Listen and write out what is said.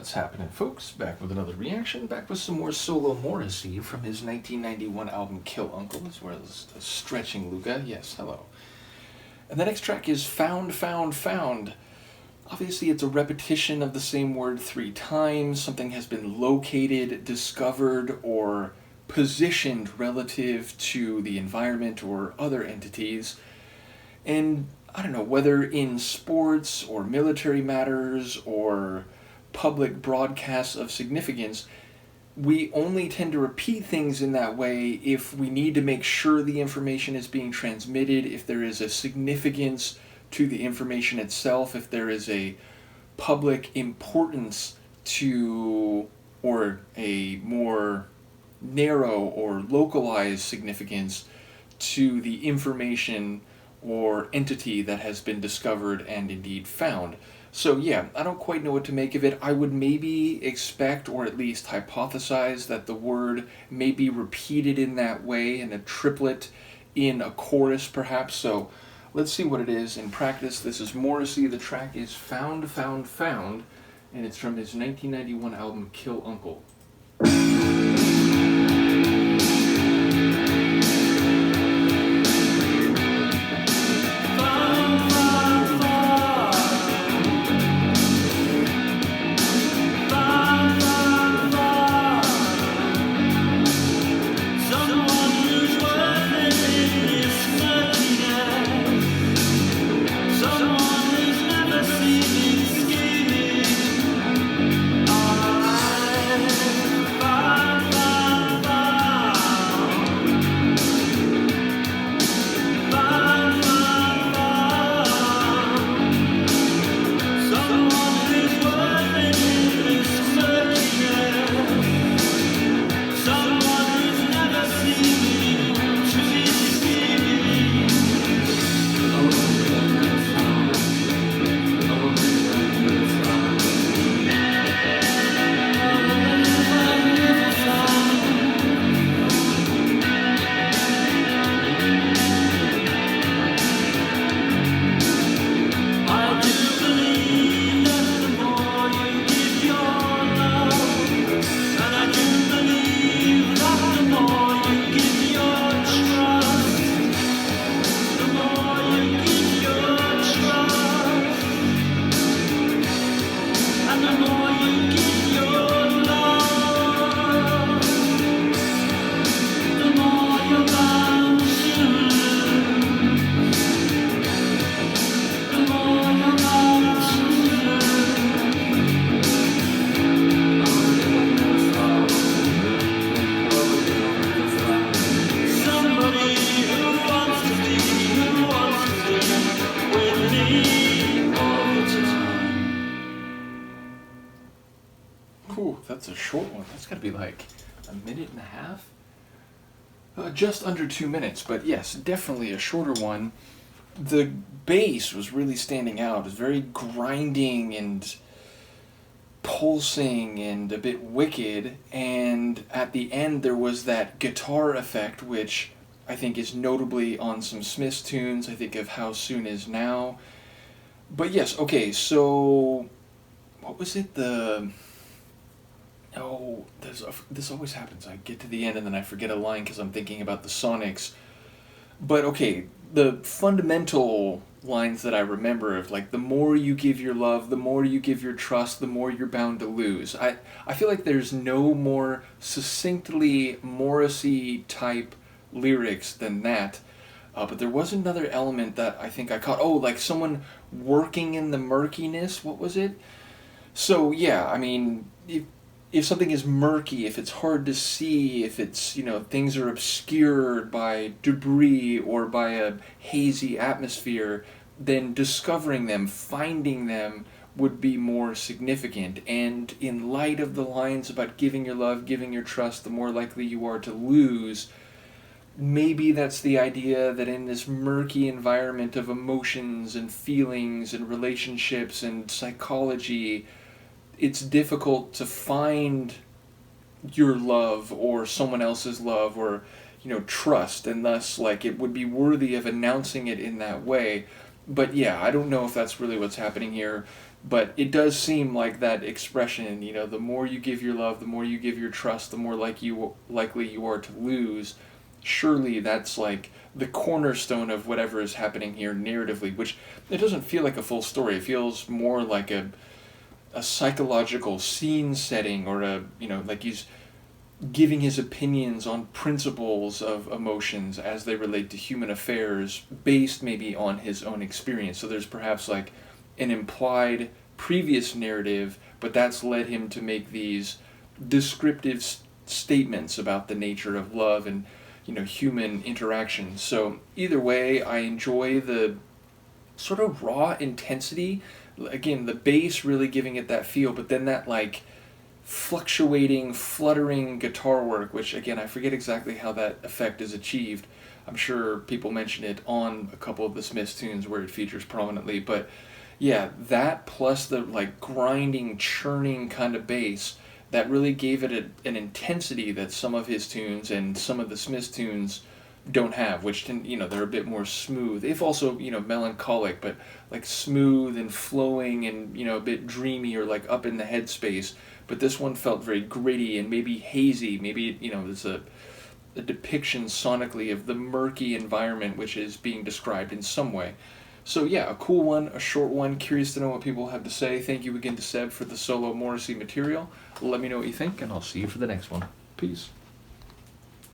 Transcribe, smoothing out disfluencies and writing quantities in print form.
What's happening, folks? Back with another reaction, back with some more solo Morrissey from his 1991 album Kill Uncle, as well as Stretching Luca. Yes, hello. And the next track is Found, Found, Found. Obviously, it's a repetition of the same word 3 times. Something has been located, discovered, or positioned relative to the environment or other entities. And I don't know, whether in sports or military matters or public broadcasts of significance, we only tend to repeat things in that way if we need to make sure the information is being transmitted, if there is a significance to the information itself, if there is a public importance to, or a more narrow or localized significance to the information or entity that has been discovered and indeed found. So yeah, I don't quite know what to make of it. I would maybe expect, or at least hypothesize, that the word may be repeated in that way, in a triplet, in a chorus perhaps. So let's see what it is in practice. This is Morrissey. The track is Found, Found, Found, and it's from his 1991 album Kill Uncle. Whew, that's a short one. That's got to be like a minute and a half? Just under 2 minutes, but yes, definitely a shorter one. The bass was really standing out. It was very grinding and pulsing and a bit wicked, and at the end there was that guitar effect, which I think is notably on some Smiths tunes. I think of How Soon Is Now. But yes, okay, so what was it? This always happens. I get to the end and then I forget a line because I'm thinking about the Sonics. But okay, the fundamental lines that I remember of, like, the more you give your love, the more you give your trust, the more you're bound to lose. I feel like there's no more succinctly Morrissey-type lyrics than that. But there was another element that I think I caught. Oh, like someone working in the murkiness. What was it? So yeah, I mean, if something is murky, if it's hard to see, if it's, things are obscured by debris or by a hazy atmosphere, then discovering them, finding them would be more significant. And in light of the lines about giving your love, giving your trust, the more likely you are to lose, maybe that's the idea, that in this murky environment of emotions and feelings and relationships and psychology, it's difficult to find your love or someone else's love or, trust, and thus, like, it would be worthy of announcing it in that way. But yeah, I don't know if that's really what's happening here. But it does seem like that expression, the more you give your love, the more you give your trust, the more likely you are to lose. Surely that's like the cornerstone of whatever is happening here narratively, which it doesn't feel like a full story. It feels more like a psychological scene setting, or like he's giving his opinions on principles of emotions as they relate to human affairs, based maybe on his own experience. So there's perhaps like an implied previous narrative, but that's led him to make these descriptive statements about the nature of love and human interaction. So either way, I enjoy the sort of raw intensity. Again, the bass really giving it that feel, but then that like fluctuating, fluttering guitar work, which again, I forget exactly how that effect is achieved. I'm sure people mention it on a couple of the Smiths tunes where it features prominently, but yeah, that plus the like grinding, churning kind of bass, that really gave it an intensity that some of his tunes and some of the Smiths tunes don't have, which they're a bit more smooth, if also melancholic, but like smooth and flowing and a bit dreamy, or like up in the headspace. But this one felt very gritty and maybe hazy. Maybe there's a depiction sonically of the murky environment which is being described in some way. So yeah, a cool one, a short one. Curious to know what people have to say. Thank you again to Seb for the solo Morrissey material. Let me know what you think, and I'll see you for the next one. Peace.